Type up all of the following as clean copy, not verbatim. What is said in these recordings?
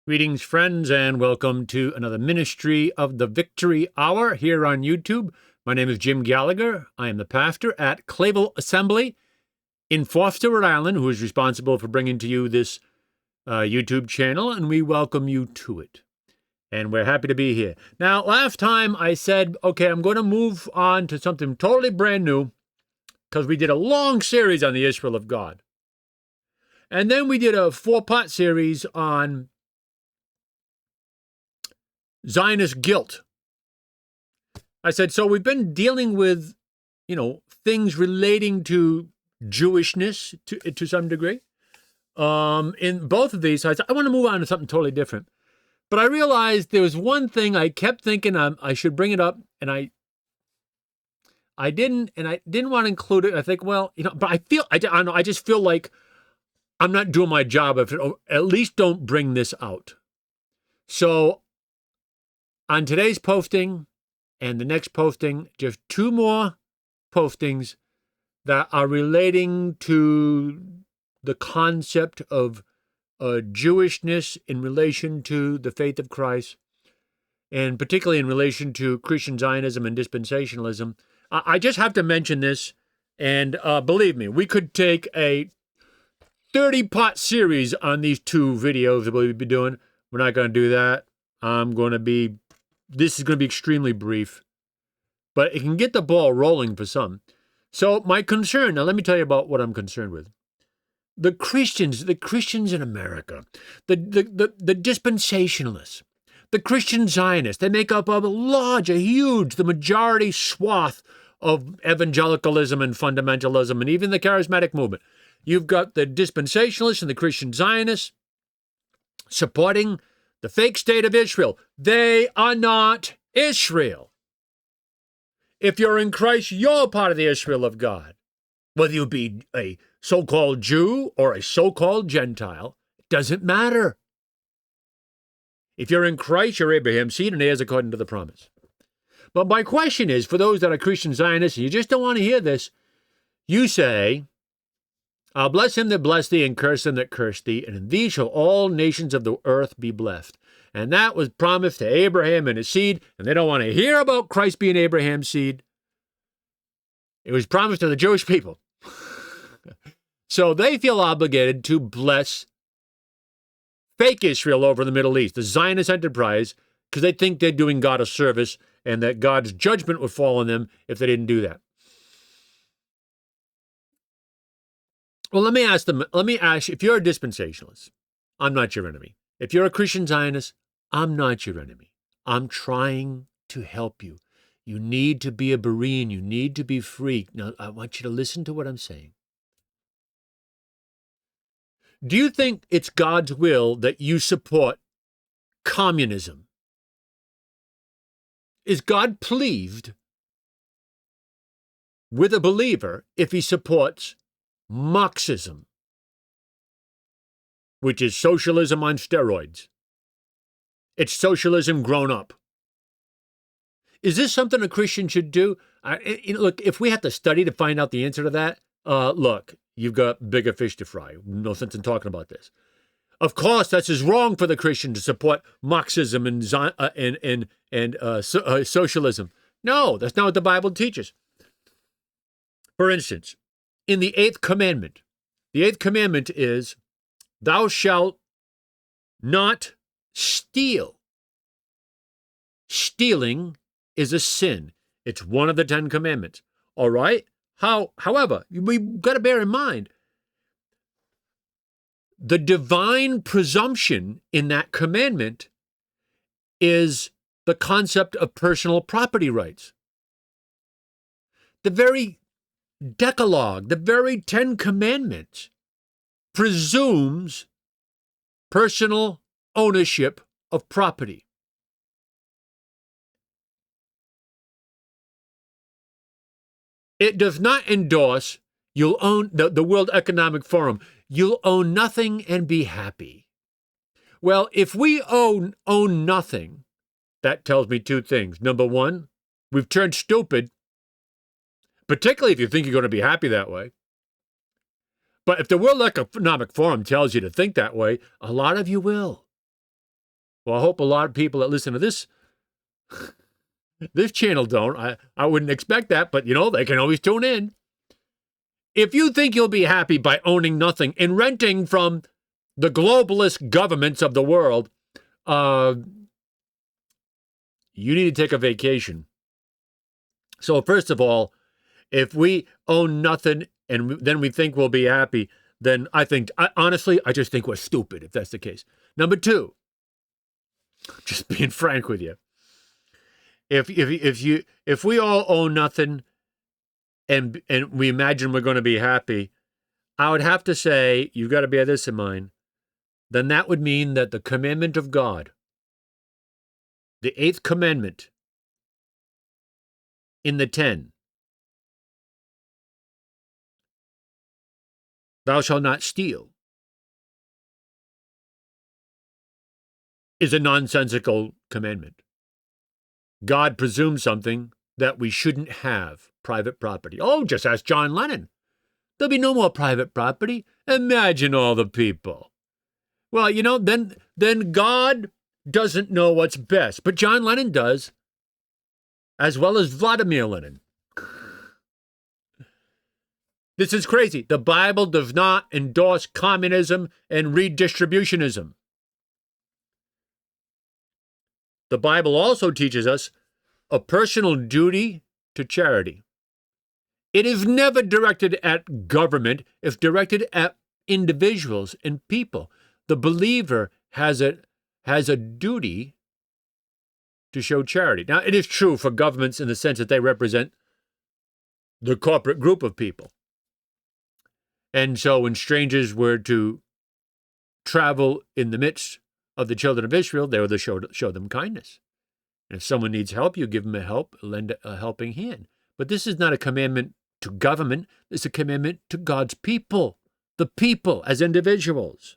Greetings, friends, and welcome to another Ministry of the Victory Hour here on YouTube. My name is Jim Gallagher. I am the pastor at Clavel Assembly in Foster, Rhode Island, who is responsible for bringing to you this YouTube channel, and we welcome you to it. And we're happy to be here. Now, last time I said, okay, I'm going to move on to something totally brand new because we did a long series on the Israel of God. And then we did a 4-part series on Zionist guilt. I said, so we've been dealing with, things relating to Jewishness to some degree. In both of these, I said, I want to move on to something totally different. But I realized there was one thing I kept thinking I should bring it up, and I didn't want to include it. I think, but I don't know, I just feel like I'm not doing my job if at least don't bring this out. So on today's posting and the next posting, just 2 more postings that are relating to the concept of Jewishness in relation to the faith of Christ, and particularly in relation to Christian Zionism and dispensationalism. I just have to mention this, and believe me, we could take a 30-part series on these 2 videos that we'll be doing. We're not going to do that. This is going to be extremely brief, but it can get the ball rolling for some. So my concern, now let me tell you about what I'm concerned with. The Christians in America, the dispensationalists, the Christian Zionists, they make up the majority swath of evangelicalism and fundamentalism and even the charismatic movement. You've got the dispensationalists and the Christian Zionists supporting the fake state of Israel. They are not Israel. If you're in Christ, you're part of the Israel of God. Whether you be a so-called Jew or a so-called Gentile, it doesn't matter. If you're in Christ, you're Abraham's seed and heirs according to the promise. But my question is, for those that are Christian Zionists, and you just don't want to hear this, you say, I'll bless him that bless thee, and curse him that curse thee, and in thee shall all nations of the earth be blessed. And that was promised to Abraham and his seed, and they don't want to hear about Christ being Abraham's seed. It was promised to the Jewish people. So they feel obligated to bless fake Israel over in the Middle East, the Zionist enterprise, because they think they're doing God a service and that God's judgment would fall on them if they didn't do that. Well, let me ask, if you're a dispensationalist, I'm not your enemy. If you're a Christian Zionist, I'm not your enemy. I'm trying to help you. You need to be a Berean. You need to be free. Now, I want you to listen to what I'm saying. Do you think it's God's will that you support communism? Is God pleased with a believer if he supports Marxism, which is socialism on steroids? It's socialism grown up. Is this something a Christian should do? Look, if we have to study to find out the answer to that, look, you've got bigger fish to fry. No sense in talking about this. Of course, that's as wrong for the Christian to support Marxism and socialism. No, that's not what the Bible teaches. For instance, in the 8th commandment is, thou shalt not steal. Stealing is a sin. It's one of the 10 commandments. All right? However, we've got to bear in mind, the divine presumption in that commandment is the concept of personal property rights. The very Decalogue, the very 10 commandments, presumes personal ownership of property. It does not endorse, you'll own, the World Economic Forum, you'll own nothing and be happy. Well, if we own nothing, that tells me 2 things. Number 1, we've turned stupid, particularly if you think you're going to be happy that way. But if the World Economic Forum tells you to think that way, a lot of you will. Well, I hope a lot of people that listen to this channel don't. I wouldn't expect that, but, they can always tune in. If you think you'll be happy by owning nothing and renting from the globalist governments of the world, you need to take a vacation. So first of all, if we own nothing and then we think we'll be happy, then honestly, I just think we're stupid if that's the case. Number two, just being frank with you, if we all own nothing and we imagine we're going to be happy, I would have to say, you've got to bear this in mind, then that would mean that the commandment of God, the 8th commandment in the 10, thou shalt not steal, is a nonsensical commandment. God presumes something that we shouldn't have, private property. Oh, just ask John Lennon. There'll be no more private property. Imagine all the people. Well, then God doesn't know what's best, but John Lennon does, as well as Vladimir Lenin. This is crazy. The Bible does not endorse communism and redistributionism. The Bible also teaches us a personal duty to charity. It is never directed at government. It's directed at individuals and people. The believer has a duty to show charity. Now, it is true for governments in the sense that they represent the corporate group of people. And so when strangers were to travel in the midst of the children of Israel, they were to show them kindness. And if someone needs help, you give them lend a helping hand. But this is not a commandment to government. It's a commandment to God's people, the people as individuals.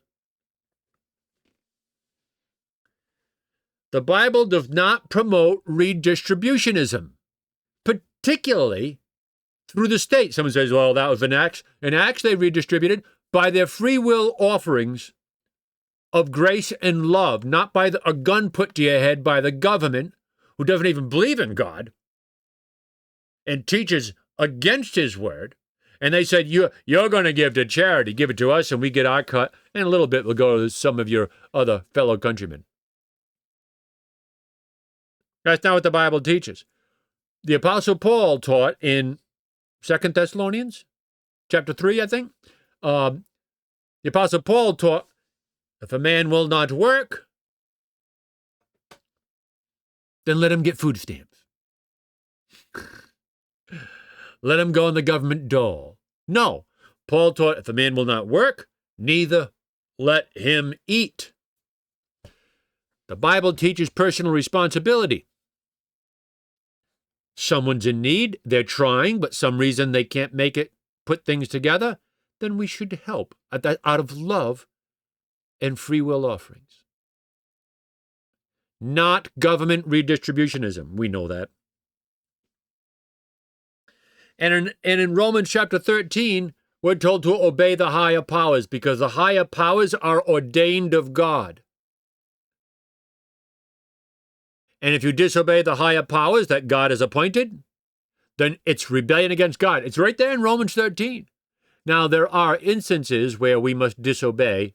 The Bible does not promote redistributionism, particularly through the state. Someone says, well, that was in Acts. In Acts, they redistributed by their free will offerings of grace and love, not by a gun put to your head by the government, who doesn't even believe in God and teaches against his word. And they said, you're going to give to charity, give it to us, and we get our cut, and a little bit will go to some of your other fellow countrymen. That's not what the Bible teaches. The Apostle Paul taught in 2 Thessalonians, chapter 3, I think. The Apostle Paul taught, if a man will not work, then let him get food stamps. Let him go in the government dole. No, Paul taught, if a man will not work, neither let him eat. The Bible teaches personal responsibility. Someone's in need, they're trying, but some reason they can't make it, put things together, then we should help out of love and free will offerings. Not government redistributionism. We know that. And in Romans chapter 13, we're told to obey the higher powers because the higher powers are ordained of God. And if you disobey the higher powers that God has appointed, then it's rebellion against God. It's right there in Romans 13. Now, there are instances where we must disobey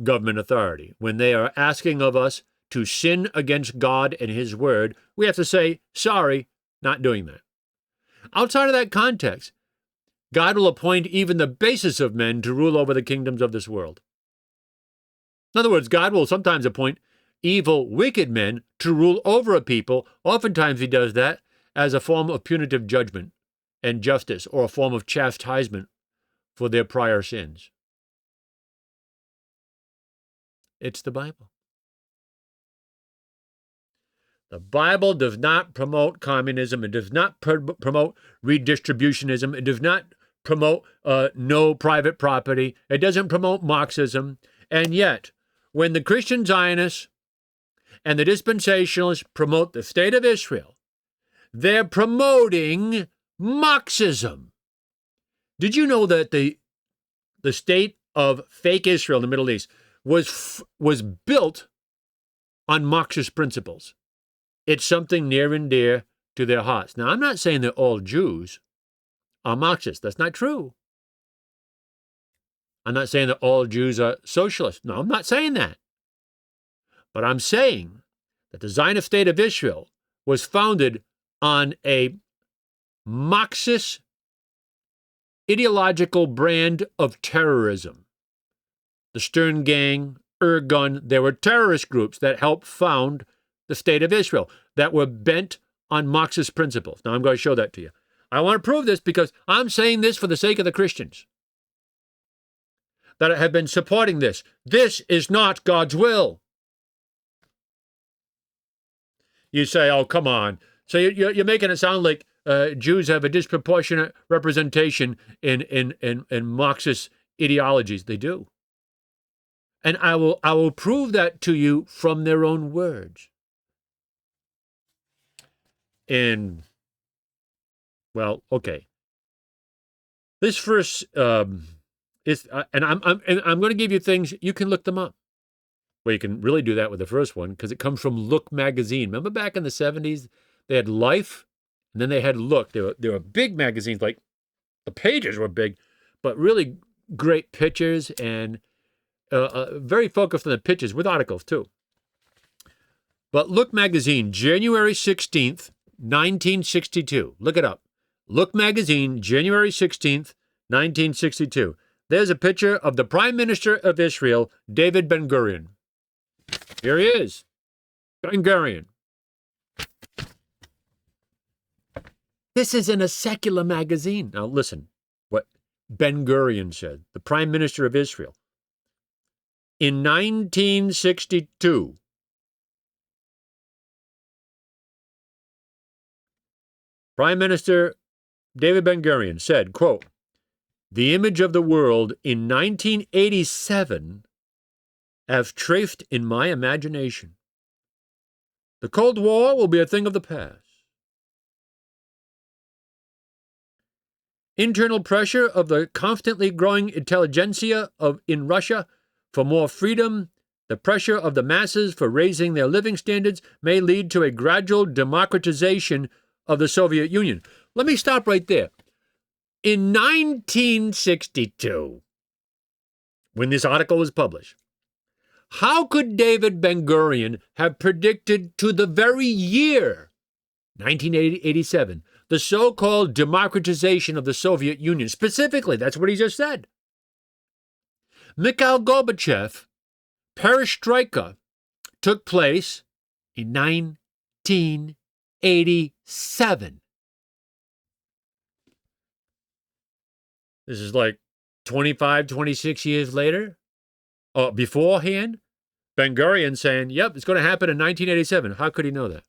government authority. When they are asking of us to sin against God and his word, we have to say, sorry, not doing that. Outside of that context, God will appoint even the basest of men to rule over the kingdoms of this world. In other words, God will sometimes appoint evil, wicked men to rule over a people. Oftentimes he does that as a form of punitive judgment and justice, or a form of chastisement for their prior sins. It's the Bible. The Bible does not promote communism. It does not promote redistributionism. It does not promote no private property. It doesn't promote Marxism. And yet, when the Christian Zionists and the dispensationalists promote the state of Israel, they're promoting Marxism. Did you know that the state of fake Israel in the Middle East was built on Marxist principles. It's something near and dear to their hearts. Now, I'm not saying that all Jews are Marxists. That's not true. I'm not saying that all Jews are socialists. No, I'm not saying that. But I'm saying that the Zionist state of Israel was founded on a Marxist ideological brand of terrorism. The Stern Gang, Irgun, there were terrorist groups that helped found the state of Israel that were bent on Marxist principles. Now, I'm going to show that to you. I want to prove this because I'm saying this for the sake of the Christians that have been supporting this. This is not God's will. You say, oh, come on. So you're making it sound like Jews have a disproportionate representation in Marxist ideologies. They do. And I will prove that to you from their own words. And, well, okay. This verse is, and I'm going to give you things, you can look them up. Well, you can really do that with the first one because it comes from Look magazine. Remember back in the 70s, they had Life, and then they had Look. They were big magazines, like the pages were big, but really great pictures and very focused on the pictures with articles too. But Look magazine, January 16th, 1962. Look it up. Look magazine, January 16th, 1962. There's a picture of the Prime Minister of Israel, David Ben-Gurion. Here he is, Ben-Gurion. This is in a secular magazine. Now listen what Ben-Gurion said, the Prime Minister of Israel. In 1962, Prime Minister David Ben-Gurion said, quote, "The image of the world in 1987 have traced in my imagination. The Cold War will be a thing of the past. Internal pressure of the constantly growing intelligentsia in Russia for more freedom, the pressure of the masses for raising their living standards may lead to a gradual democratization of the Soviet Union." Let me stop right there. In 1962, when this article was published, how could David Ben-Gurion have predicted to the very year, 1987, the so-called democratization of the Soviet Union? Specifically, that's what he just said. Mikhail Gorbachev, perestroika, took place in 1987. This is like 25, 26 years later. Beforehand, Ben-Gurion saying, yep, it's going to happen in 1987. How could he know that?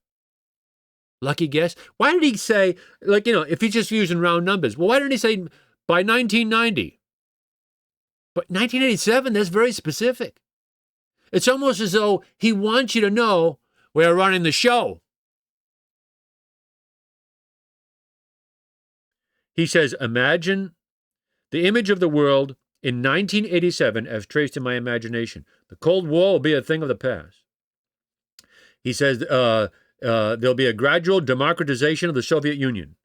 Lucky guess. Why did he say, if he's just using round numbers, well, why didn't he say by 1990? But 1987, that's very specific. It's almost as though he wants you to know we're running the show. He says, imagine the image of the world in 1987 as traced in my imagination. The Cold War will be a thing of the past. He says there'll be a gradual democratization of the Soviet Union.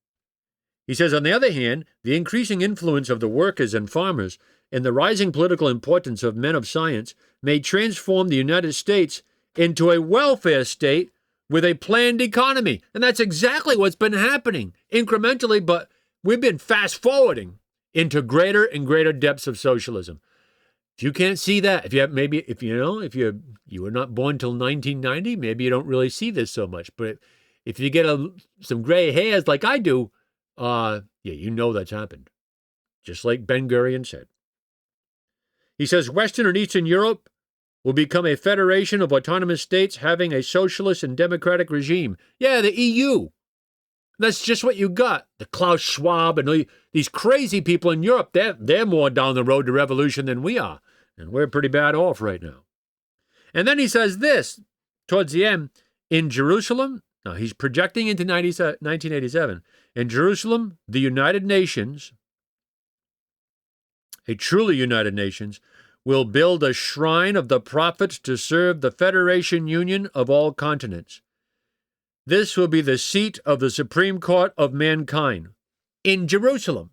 He says, on the other hand, the increasing influence of the workers and farmers and the rising political importance of men of science may transform the United States into a welfare state with a planned economy. And that's exactly what's been happening incrementally, but we've been fast forwarding into greater and greater depths of socialism. If you can't see that, if you were not born till 1990, maybe you don't really see this so much. But if you get some gray hairs like I do, you know that's happened. Just like Ben-Gurion said. He says Western and Eastern Europe will become a federation of autonomous states having a socialist and democratic regime. Yeah, the EU. That's just what you got. The Klaus Schwab and these crazy people in Europe, they're more down the road to revolution than we are. And we're pretty bad off right now. And then he says this, towards the end, in Jerusalem, now he's projecting into 1987, in Jerusalem, the United Nations, a truly United Nations, will build a shrine of the prophets to serve the Federation Union of all continents. This will be the seat of the Supreme Court of mankind in Jerusalem.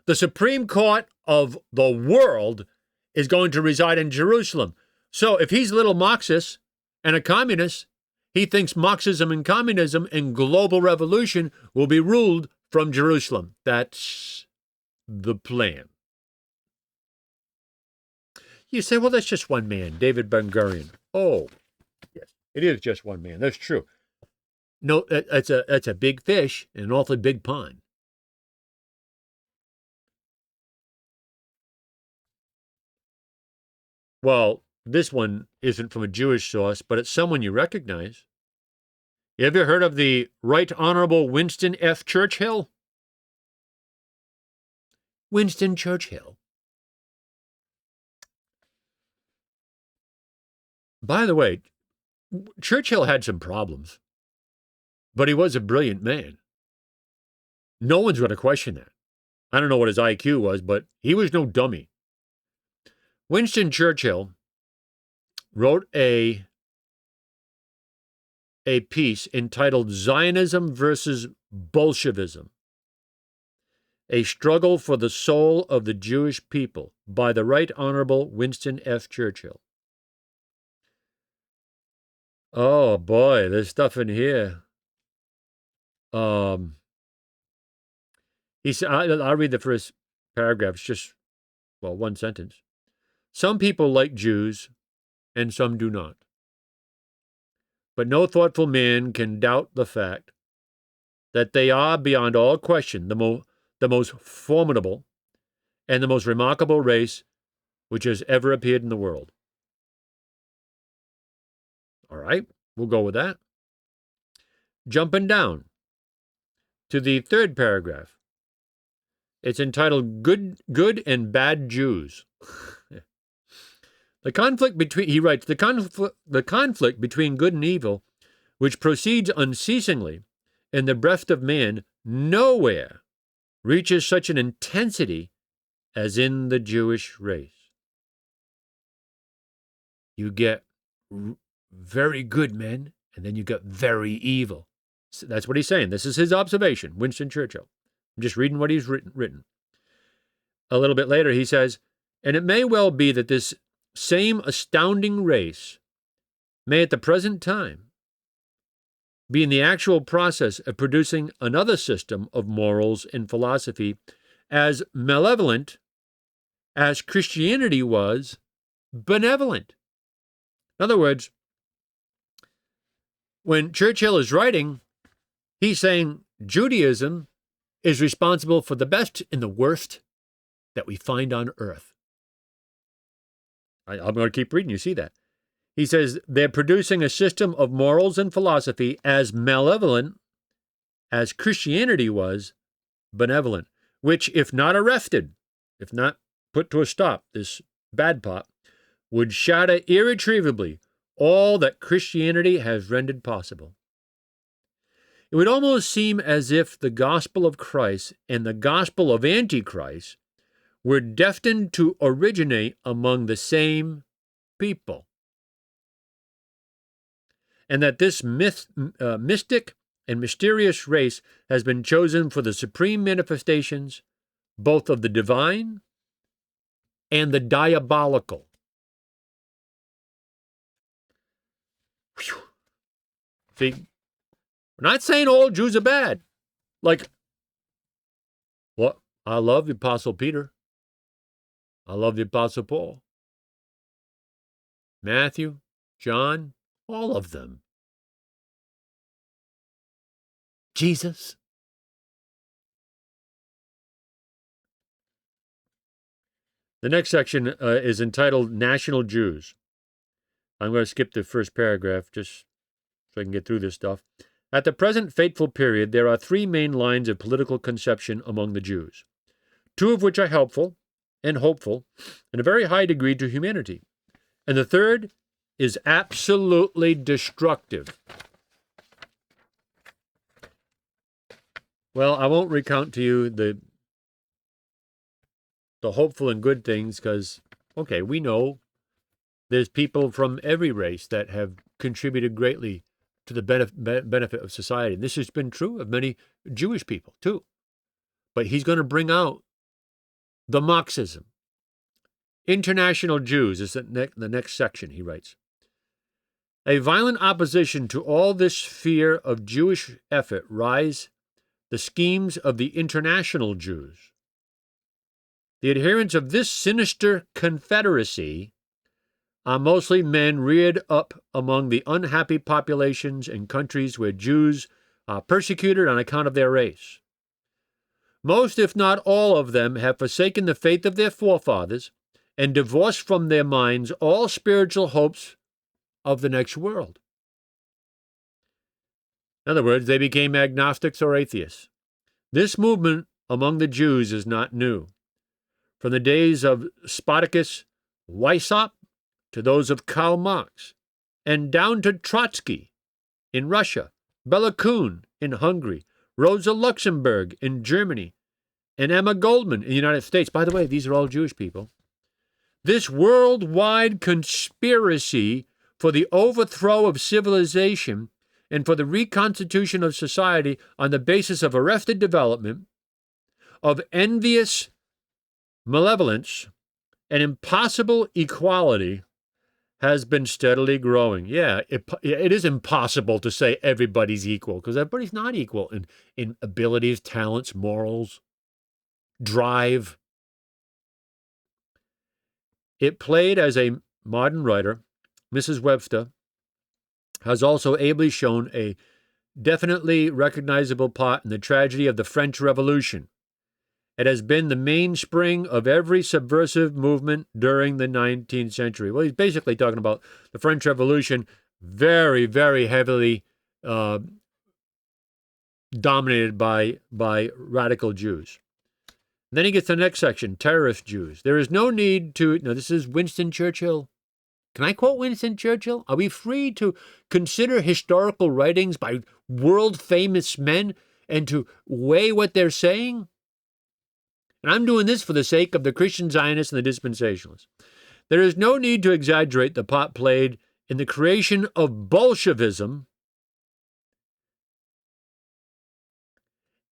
The Supreme Court of the world is going to reside in Jerusalem. So if he's a little Marxist and a communist, he thinks Marxism and communism and global revolution will be ruled from Jerusalem. That's the plan. You say, well, that's just one man, David Ben-Gurion. Oh, yes, it is just one man. That's true. No, that's a big fish in an awfully big pond. Well, this one isn't from a Jewish source, but it's someone you recognize. You ever heard of the Right Honorable Winston F. Churchill? Winston Churchill. By the way, Churchill had some problems, but he was a brilliant man. No one's going to question that. I don't know what his IQ was, but he was no dummy. Winston Churchill wrote a piece entitled Zionism versus Bolshevism, A Struggle for the Soul of the Jewish People by the Right Honorable Winston F. Churchill. Oh boy, there's stuff in here. He said, I'll read the first paragraph. It's just, well, one sentence. Some people like Jews, and some do not. But no thoughtful man can doubt the fact that they are, beyond all question, the most formidable and the most remarkable race which has ever appeared in the world. All right, we'll go with that. Jumping down to the third paragraph. It's entitled Good and Bad Jews. The conflict between, he writes, the conflict between good and evil, which proceeds unceasingly in the breast of man, nowhere reaches such an intensity as in the Jewish race. You get very good men, and then you get very evil. So that's what he's saying. This is his observation, Winston Churchill. I'm just reading what he's written. A little bit later, he says, and it may well be that this same astounding race may at the present time be in the actual process of producing another system of morals and philosophy as malevolent as Christianity was benevolent. In other words, when Churchill is writing, he's saying Judaism is responsible for the best and the worst that we find on earth. I'm going to keep reading. You see that. He says they're producing a system of morals and philosophy as malevolent as Christianity was benevolent, which, if not arrested, if not put to a stop, this bad pot, would shatter irretrievably all that Christianity has rendered possible. It would almost seem as if the gospel of Christ and the gospel of Antichrist were destined to originate among the same people, and that this mystic and mysterious race has been chosen for the supreme manifestations both of the divine and the diabolical. Whew. See, we're not saying all Jews are bad. Like, what? I love the Apostle Peter. I love the Apostle Paul. Matthew, John, all of them. Jesus. The next section is entitled National Jews. I'm going to skip the first paragraph just so I can get through this stuff. At the present fateful period, there are three main lines of political conception among the Jews, two of which are helpful and hopeful in a very high degree to humanity, and the third is absolutely destructive. Well, I won't recount to you the hopeful and good things, because Okay, we know there's people from every race that have contributed greatly to the benefit of society. And this has been true of many Jewish people, too. But he's going to bring out the Marxism. International Jews is the next section, he writes. A violent opposition to all this fear of Jewish effort rise the schemes of the international Jews. The adherents of this sinister confederacy are mostly men reared up among the unhappy populations in countries where Jews are persecuted on account of their race. Most, if not all of them, have forsaken the faith of their forefathers and divorced from their minds all spiritual hopes of the next world. In other words, they became agnostics or atheists. This movement among the Jews is not new. From the days of Spartacus, Weishaupt, to those of Karl Marx, and down to Trotsky in Russia, Bela Kun in Hungary, Rosa Luxemburg in Germany, and Emma Goldman in the United States. By the way, these are all Jewish people. This worldwide conspiracy for the overthrow of civilization and for the reconstitution of society on the basis of arrested development, of envious malevolence, and impossible equality has been steadily growing. Yeah, it is impossible to say everybody's equal, because everybody's not equal in abilities, talents, morals, drive. It played, as a modern writer, Mrs. Webster, has also ably shown a definitely recognizable part in the tragedy of the French Revolution. It has been the mainspring of every subversive movement during the 19th century. Well, he's basically talking about the French Revolution, very, very heavily dominated by radical Jews. And then he gets to the next section, terrorist Jews. There is no need to, now this is Winston Churchill. Can I quote Winston Churchill? Are we free to consider historical writings by world-famous men and to weigh what they're saying? And I'm doing this for the sake of the Christian Zionists and the dispensationalists. There is no need to exaggerate the part played in the creation of bolshevism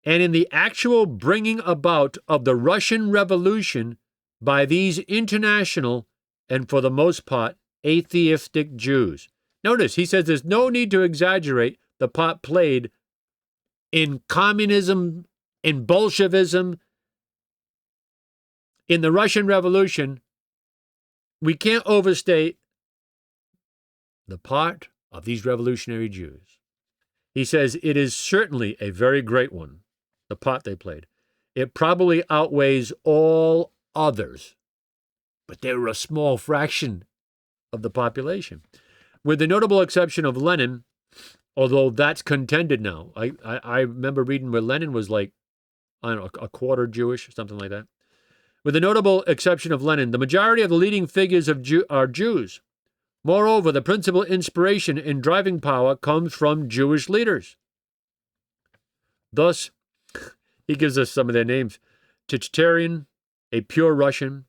and in the actual bringing about of the Russian Revolution by these international and, for the most part, atheistic Jews. Notice, he says there's no need to exaggerate the part played in communism, in Bolshevism, in the Russian Revolution. We can't overstate the part of these revolutionary Jews. He says it is certainly a very great one, the part they played. It probably outweighs all others, but they were a small fraction of the population. With the notable exception of Lenin, although that's contended now. I remember reading where Lenin was like, I don't know, a quarter Jewish or something like that. With the notable exception of Lenin, the majority of the leading figures are Jews. Moreover, the principal inspiration and driving power comes from Jewish leaders. Thus, he gives us some of their names. Chicharian, a pure Russian,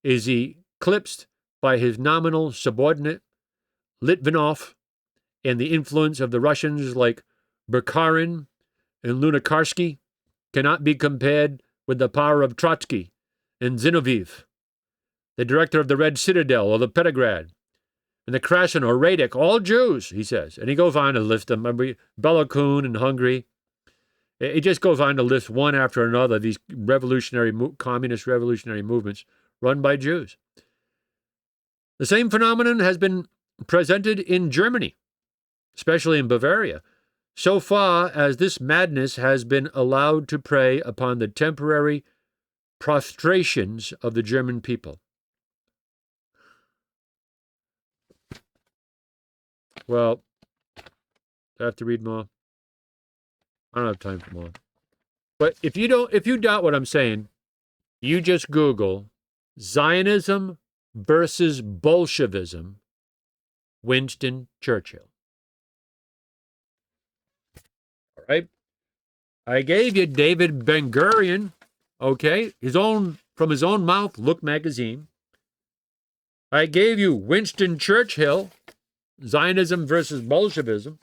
is eclipsed by his nominal subordinate, Litvinov, and the influence of the Russians like Bukharin and Lunacharsky cannot be compared with the power of Trotsky and Zinoviev, the director of the Red Citadel or the Petrograd, and the Krasin or Radek, all Jews, he says. And he goes on to list them. Remember, Bela Kun in Hungary. He just goes on to list one after another these communist revolutionary movements run by Jews. The same phenomenon has been presented in Germany, especially in Bavaria, so far as this madness has been allowed to prey upon the temporary prostrations of the German people. Well, I have to read more. I don't have time for more. But if you doubt what I'm saying, you just Google Zionism versus Bolshevism, Winston Churchill. All right. I gave you David Ben-Gurion, okay, from his own mouth, Look magazine. I gave you Winston Churchill, Zionism versus Bolshevism.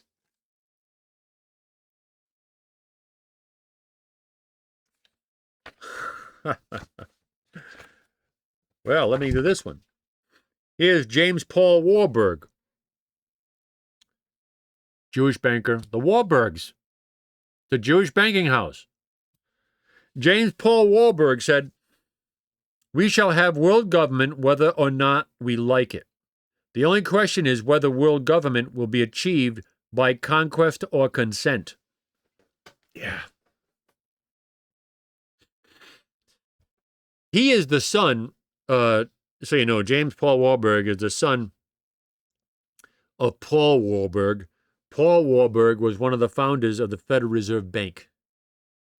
Well, let me do this one. Here's James Paul Warburg, Jewish banker. The Warburgs, the Jewish banking house. James Paul Warburg said, "We shall have world government whether or not we like it. The only question is whether world government will be achieved by conquest or consent." Yeah. He is the son, so you know, James Paul Warburg is the son of Paul Warburg. Paul Warburg was one of the founders of the Federal Reserve Bank.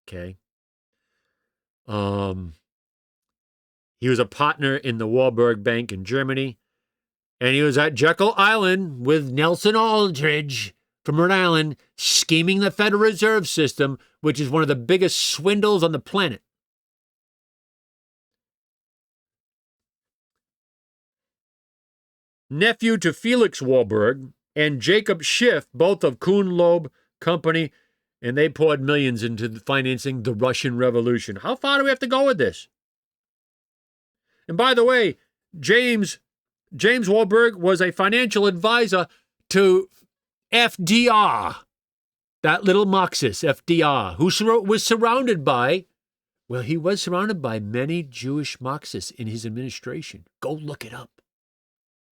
Okay. He was a partner in the Warburg Bank in Germany, and he was at Jekyll Island with Nelson Aldrich from Rhode Island, scheming the Federal Reserve System, which is one of the biggest swindles on the planet. Nephew to Felix Warburg and Jacob Schiff, both of Kuhn Loeb Company, and they poured millions into financing the Russian Revolution. How far do we have to go with this? And by the way, James Warburg was a financial advisor to FDR, that little Marxist, FDR, who was surrounded by, well, he was surrounded by many Jewish Marxists in his administration. Go look it up.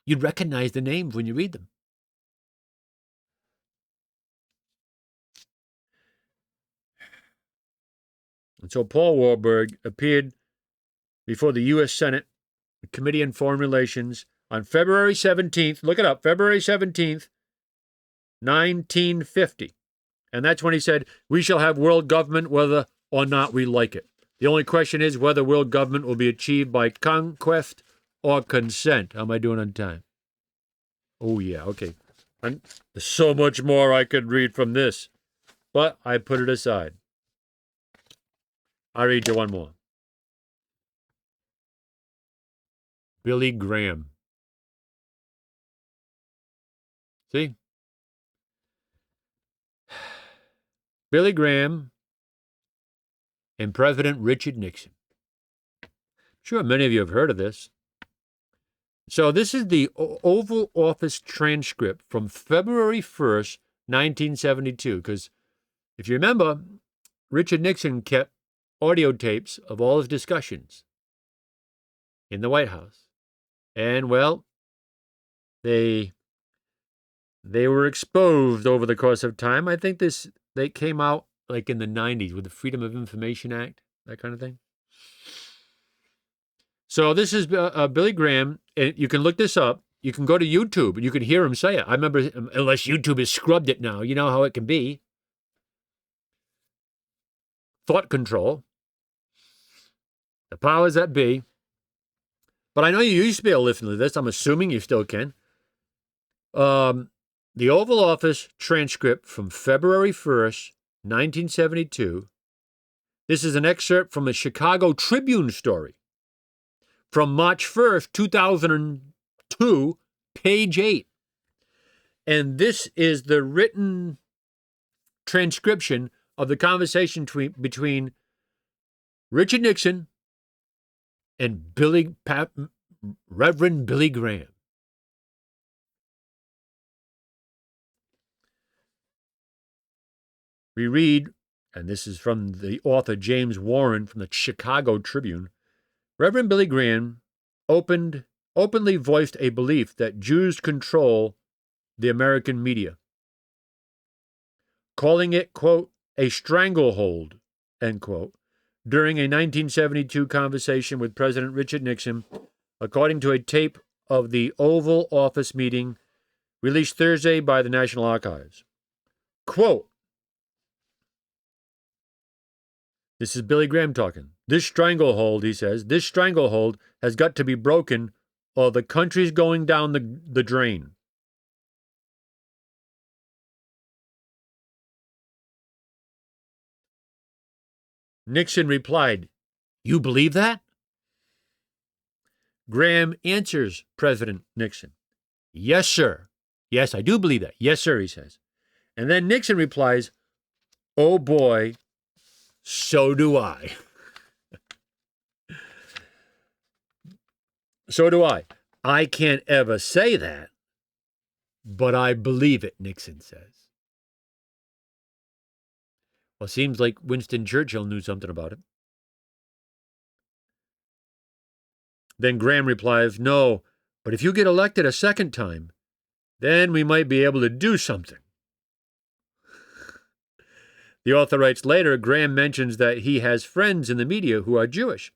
You'd recognize the names when you read them. And so Paul Warburg appeared before the U.S. Senate Committee on Foreign Relations on February 17th. Look it up, February 17th, 1950. And that's when he said, "We shall have world government whether or not we like it. The only question is whether world government will be achieved by conquest or consent." How am I doing on time? Oh, yeah, okay. And there's so much more I could read from this, but I put it aside. I'll read you one more. Billy Graham. See? Billy Graham and President Richard Nixon. I'm sure many of you have heard of this. So this is the Oval Office transcript from February 1st, 1972, because if you remember, Richard Nixon kept audio tapes of all his discussions in the White House. And, well, they were exposed over the course of time. I think they came out like in the 90s with the Freedom of Information Act, that kind of thing. So this is Billy Graham, and you can look this up. You can go to YouTube, and you can hear him say it. I remember, unless YouTube has scrubbed it now, you know how it can be. Thought control. The powers that be. But I know you used to be able to listen to this. I'm assuming you still can. The Oval Office transcript from February 1st, 1972. This is an excerpt from a Chicago Tribune story from March 1st, 2002, page 8. And this is the written transcription of the conversation between Richard Nixon and Reverend Billy Graham. We read, and this is from the author James Warren from the Chicago Tribune, Reverend Billy Graham openly voiced a belief that Jews control the American media, calling it, quote, a stranglehold, end quote, during a 1972 conversation with President Richard Nixon, according to a tape of the Oval Office meeting released Thursday by the National Archives. Quote, this is Billy Graham talking. "This stranglehold," he says, "this stranglehold has got to be broken or the country's going down the drain." Nixon replied, "You believe that?" Graham answers President Nixon, "Yes, sir. Yes, I do believe that. Yes, sir," he says. And then Nixon replies, "Oh boy, so do I." So do I. I can't ever say that, but I believe it, Nixon says. Well, seems like Winston Churchill knew something about it. Then Graham replies, "No, but if you get elected a second time, then we might be able to do something." The author writes later, Graham mentions that he has friends in the media who are Jewish,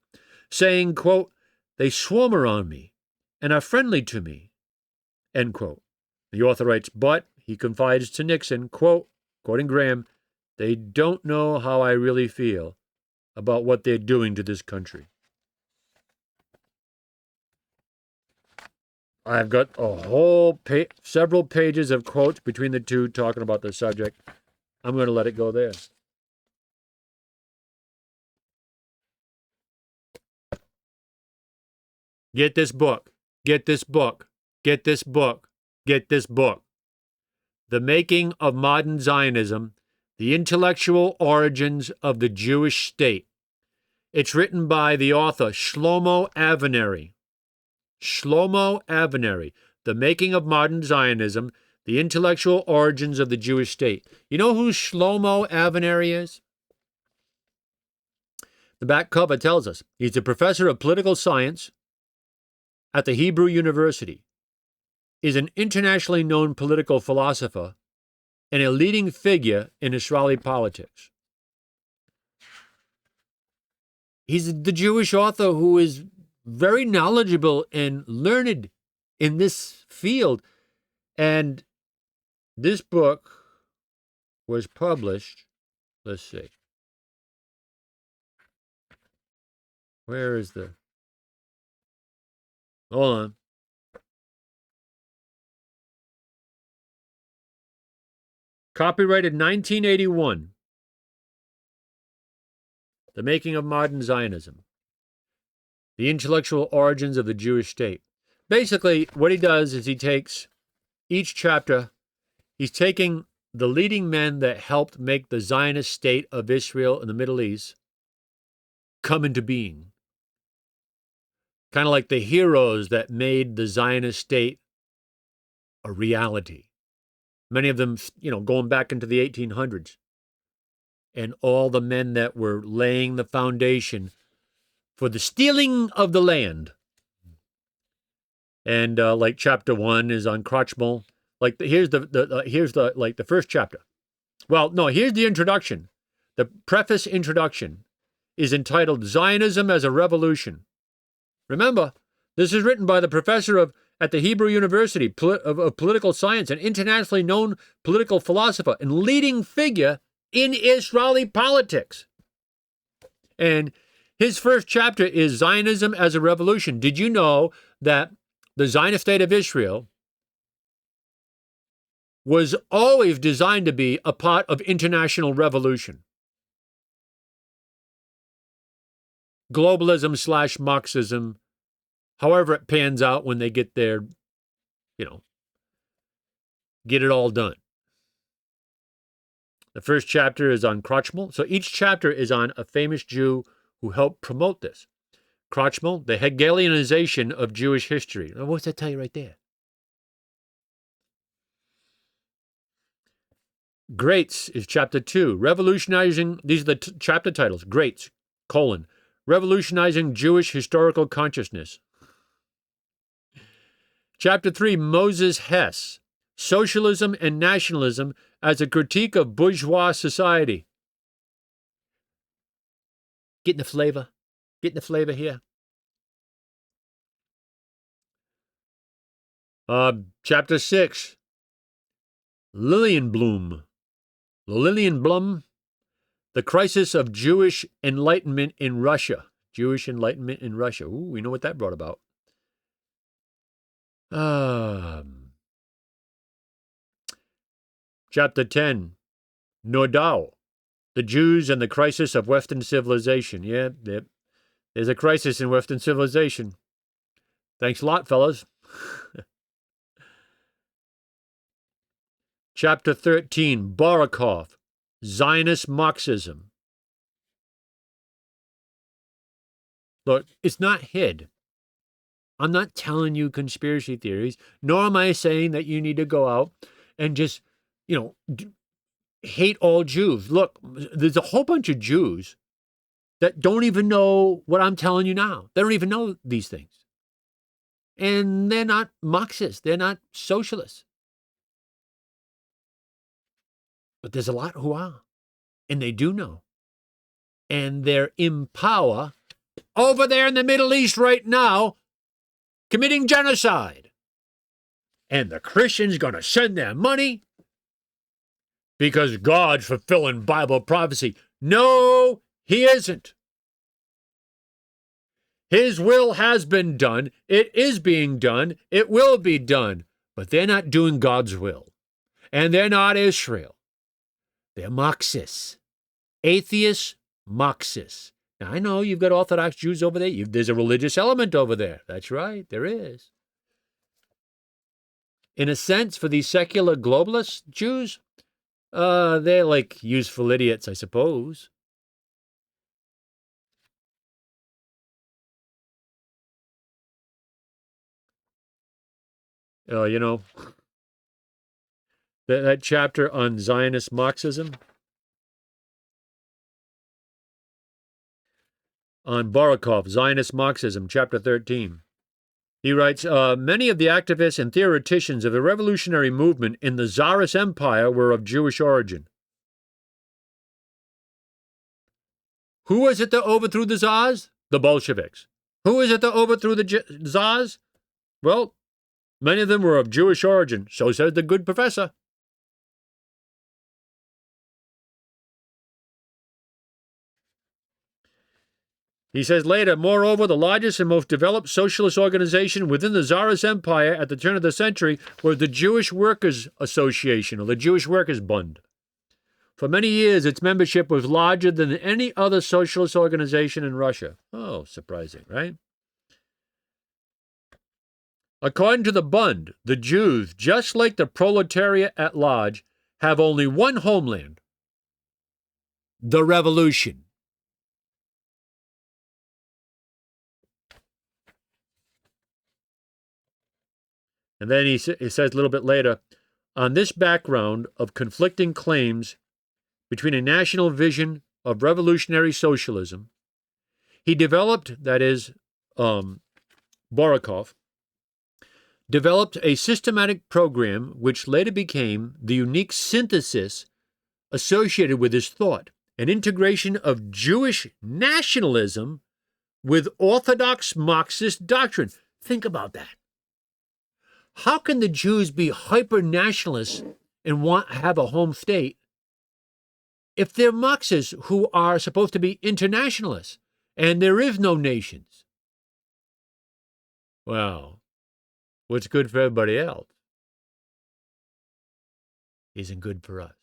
saying, quote, "They swarm around me and are friendly to me," end quote. The author writes, but he confides to Nixon, quote, quoting Graham, "They don't know how I really feel about what they're doing to this country." I've got a whole several pages of quotes between the two talking about the subject. I'm going to let it go there. Get this book. Get this book. Get this book. Get this book. The Making of Modern Zionism, The Intellectual Origins of the Jewish State. It's written by the author Shlomo Avineri. Shlomo Avineri. The Making of Modern Zionism, The Intellectual Origins of the Jewish State. You know who Shlomo Avineri is? The back cover tells us he's a professor of political science at the Hebrew University, is an internationally known political philosopher, and a leading figure in Israeli politics. He's the Jewish author who is very knowledgeable and learned in this field. And this book was published, let's see. Where is the... Hold on. Copyrighted 1981. The Making of Modern Zionism. The Intellectual Origins of the Jewish State. Basically, what he does is he takes each chapter, he's taking the leading men that helped make the Zionist state of Israel in the Middle East come into being. Kind of like the heroes that made the Zionist state a reality. Many of them, going back into the 1800s. And all the men that were laying the foundation for the stealing of the land. And like chapter 1 is on Churchill. Like here's the first chapter. Well, no, here's the introduction. The preface introduction is entitled "Zionism as a Revolution." Remember, this is written by the professor at the Hebrew University of Political Science, an internationally known political philosopher and leading figure in Israeli politics. And his first chapter is Zionism as a Revolution. Did you know that the Zionist state of Israel was always designed to be a part of international revolution? Globalism / Marxism, however it pans out when they get there, get it all done. The first chapter is on Churchill. So each chapter is on a famous Jew who helped promote this. Churchill, the Hegelianization of Jewish history. Now, what's that tell you right there? Greats is chapter 2. Revolutionizing, these are the chapter titles. Greats, Revolutionizing Jewish Historical Consciousness. Chapter 3, Moses Hess, Socialism and Nationalism as a Critique of Bourgeois Society. Getting the flavor? Getting the flavor here? Chapter 6, Lillian Blum, The Crisis of Jewish Enlightenment in Russia. Jewish Enlightenment in Russia. Ooh, we know what that brought about. Chapter 10, Nordau, The Jews and the Crisis of Western Civilization. Yeah, there's a crisis in Western civilization. Thanks a lot, fellas. Chapter 13, Barakov, Zionist Marxism. Look, it's not hid. I'm not telling you conspiracy theories, nor am I saying that you need to go out and just, hate all Jews. Look, there's a whole bunch of Jews that don't even know what I'm telling you now. They don't even know these things. And they're not Marxists. They're not socialists. But there's a lot who are. And they do know. And they're in power over there in the Middle East right now, committing genocide. And the Christians going to send their money because God's fulfilling Bible prophecy. No, he isn't. His will has been done. It is being done. It will be done. But they're not doing God's will. And they're not Israel. They're Marxists. Atheist Marxists. Now, I know you've got Orthodox Jews over there. There's a religious element over there. That's right, there is. In a sense, for these secular globalist Jews, they're like useful idiots, I suppose. That chapter on Zionist Marxism, on Barakov, Zionist Marxism, chapter 13. He writes, many of the activists and theoreticians of the revolutionary movement in the Tsarist Empire were of Jewish origin. Who was it that overthrew the Tsars? The Bolsheviks. Who is it that overthrew the Tsars? Well, many of them were of Jewish origin, so says the good professor. He says later, moreover, the largest and most developed socialist organization within the Tsarist Empire at the turn of the century was the Jewish Workers' Association, or the Jewish Workers' Bund. For many years, its membership was larger than any other socialist organization in Russia. Oh, surprising, right? According to the Bund, the Jews, just like the proletariat at large, have only one homeland: the revolution. And then he says a little bit later, on this background of conflicting claims between a national vision of revolutionary socialism, he developed, that is, Barakov, developed a systematic program which later became the unique synthesis associated with his thought, an integration of Jewish nationalism with Orthodox Marxist doctrine. Think about that. How can the Jews be hyper-nationalists and have a home state if they're Marxists who are supposed to be internationalists and there is no nations? Well, what's good for everybody else isn't good for us,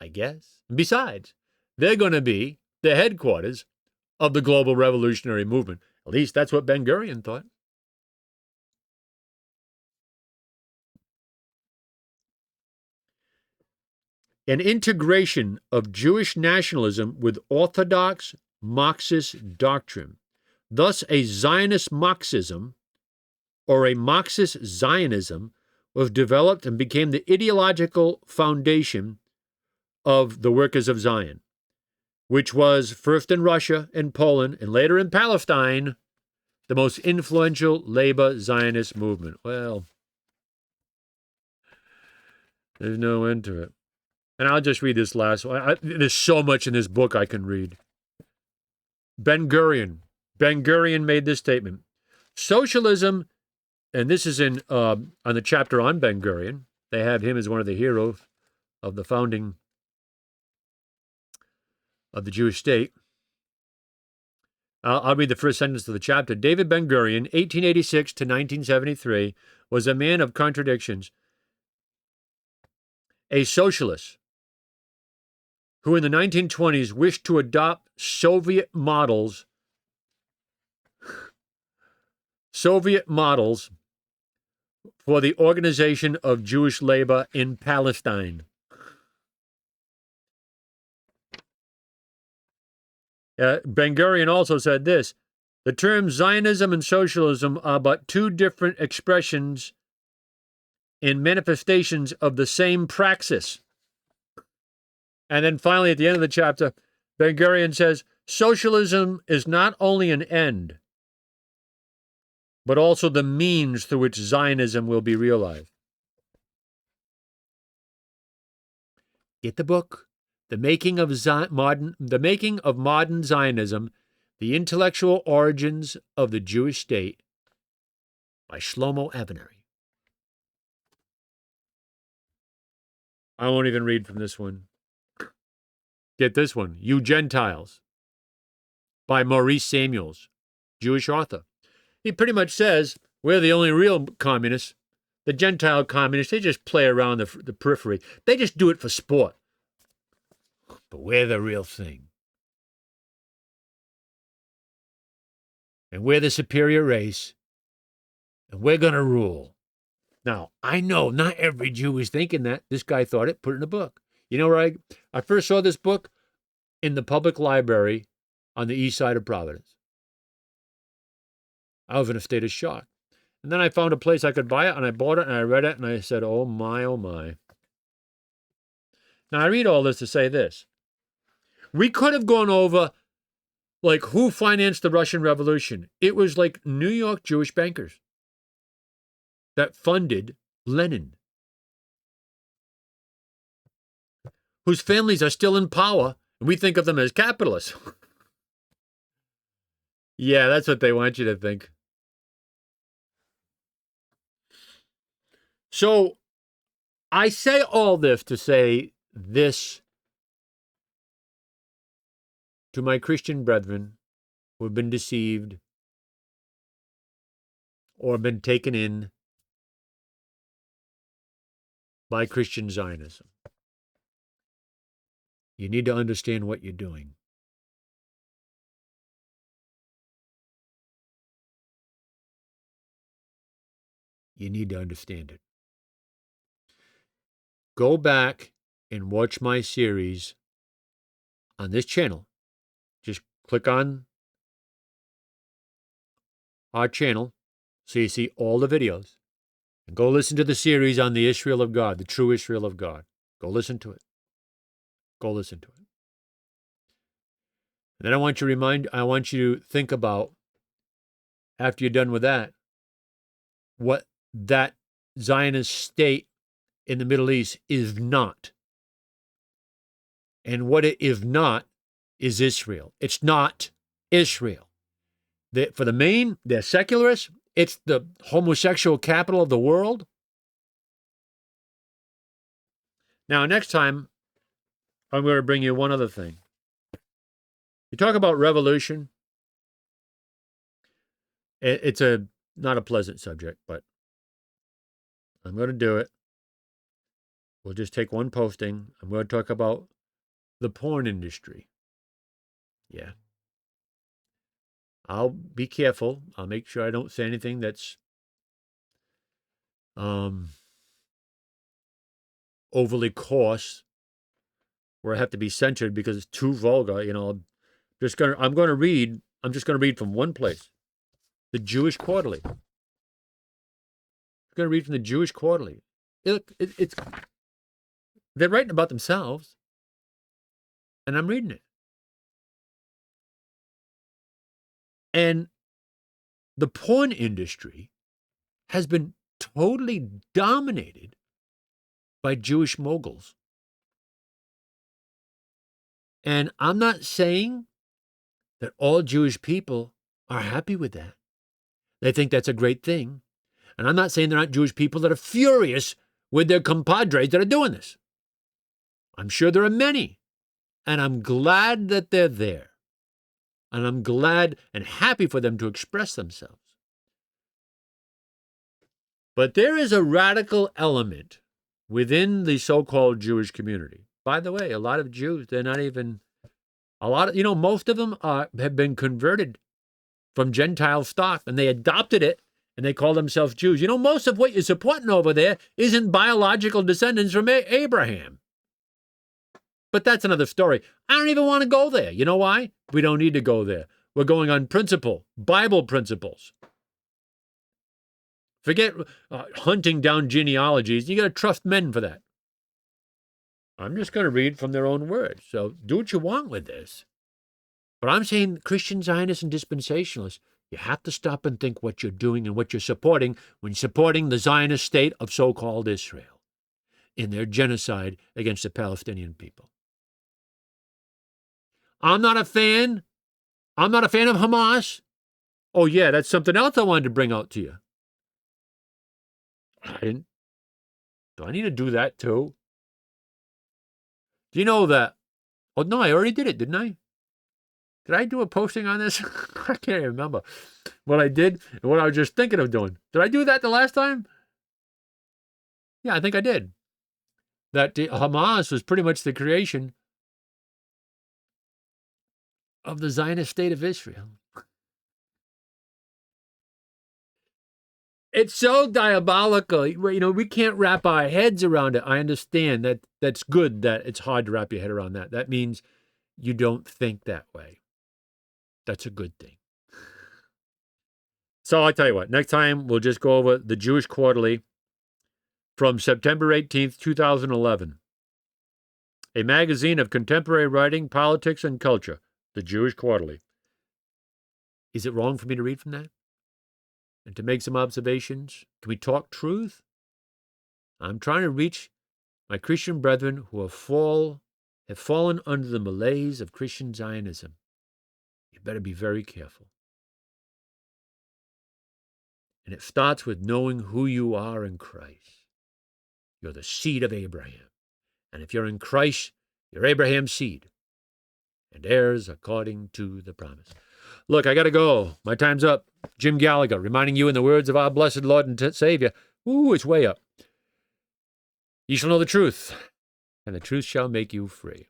I guess. Besides, they're going to be the headquarters of the global revolutionary movement. At least that's what Ben-Gurion thought. An integration of Jewish nationalism with Orthodox Marxist doctrine. Thus, a Zionist Marxism, or a Marxist Zionism, was developed and became the ideological foundation of the Workers of Zion, which was, first in Russia and Poland, and later in Palestine, the most influential labor Zionist movement. Well, there's no end to it. And I'll just read this last one. There's so much in this book I can read. Ben-Gurion. Ben-Gurion made this statement. Socialism, and this is on the chapter on Ben-Gurion. They have him as one of the heroes of the founding of the Jewish state. I'll read the first sentence of the chapter. David Ben-Gurion, 1886 to 1973, was a man of contradictions, a socialist who in the 1920s wished to adopt Soviet models Soviet models for the organization of Jewish labor in Palestine. Ben-Gurion also said this: the terms Zionism and socialism are but two different expressions in manifestations of the same praxis. And then finally, at the end of the chapter, Ben-Gurion says, socialism is not only an end, but also the means through which Zionism will be realized. Get the book, The Making of Modern Zionism, The Intellectual Origins of the Jewish State, by Shlomo Avenary. I won't even read from this one. Get this one, You Gentiles, by Maurice Samuels, Jewish author. He pretty much says we're the only real communists. The Gentile communists, they just play around the periphery. They just do it for sport. But we're the real thing. And we're the superior race. And we're going to rule. Now, I know not every Jew is thinking that. This guy thought it, put it in a book. You know where I first saw this book? In the public library on the east side of Providence. I was in a state of shock. And then I found a place I could buy it, and I bought it, and I read it, and I said, oh my, oh my. Now, I read all this to say this. We could have gone over, like, who financed the Russian Revolution. It was like New York Jewish bankers that funded Lenin, whose families are still in power, and we think of them as capitalists. Yeah, that's what they want you to think. So I say all this to say this to my Christian brethren who have been deceived or been taken in by Christian Zionism. You need to understand what you're doing. You need to understand it. Go back and watch my series on this channel. Just click on our channel so you see all the videos. And go listen to the series on the Israel of God, the true Israel of God. Go listen to it. Go listen to it. And then I want you to think about, after you're done with that, what that Zionist state in the Middle East is not. And what it is not is Israel. It's not Israel. For the main, they're secularists. It's the homosexual capital of the world. Now, next time, I'm going to bring you one other thing. You talk about revolution. It's not a pleasant subject, but I'm going to do it. We'll just take one posting. I'm going to talk about the porn industry. Yeah. I'll be careful. I'll make sure I don't say anything that's overly coarse, where I have to be censored because it's too vulgar. You know, I'm just going to read from one place, the Jewish Quarterly. I'm going to read from the Jewish Quarterly. Look, they're writing about themselves, and I'm reading it. And the porn industry has been totally dominated by Jewish moguls. And I'm not saying that all Jewish people are happy with that. They think that's a great thing. And I'm not saying there aren't Jewish people that are furious with their compadres that are doing this. I'm sure there are many. And I'm glad that they're there. And I'm glad and happy for them to express themselves. But there is a radical element within the so-called Jewish community. By the way, a lot of Jews, they're not even, most of them have been converted from Gentile stock, and they adopted it, and they call themselves Jews. You know, most of what you're supporting over there isn't biological descendants from Abraham. But that's another story. I don't even want to go there. You know why? We don't need to go there. We're going on principle, Bible principles. Forget hunting down genealogies. You got to trust men for that. I'm just going to read from their own words. So do what you want with this. But I'm saying Christian Zionists and dispensationalists, you have to stop and think what you're doing and what you're supporting when you're supporting the Zionist state of so-called Israel in their genocide against the Palestinian people. I'm not a fan. I'm not a fan of Hamas. Oh, yeah, that's something else I wanted to bring out to you. Do I need to do that too? Do you know that? Oh, no, I already did it, didn't I? Did I do a posting on this? I can't remember what I did and what I was just thinking of doing. Did I do that the last time? Yeah, I think I did. That Hamas was pretty much the creation of the Zionist state of Israel. It's so diabolical. You know, we can't wrap our heads around it. I understand that that's good that it's hard to wrap your head around that. That means you don't think that way. That's a good thing. So I'll tell you what, next time we'll just go over the Jewish Quarterly from September 18th, 2011. A magazine of contemporary writing, politics, and culture, the Jewish Quarterly. Is it wrong for me to read from that? And to make some observations? Can we talk truth? I'm trying to reach my Christian brethren who have fallen under the malaise of Christian Zionism. You better be very careful. And it starts with knowing who you are in Christ. You're the seed of Abraham. And if you're in Christ, you're Abraham's seed and heirs according to the promise. Look, I got to go. My time's up. Jim Gallagher, reminding you in the words of our blessed Lord and Savior. Ooh, it's way up. You shall know the truth, and the truth shall make you free.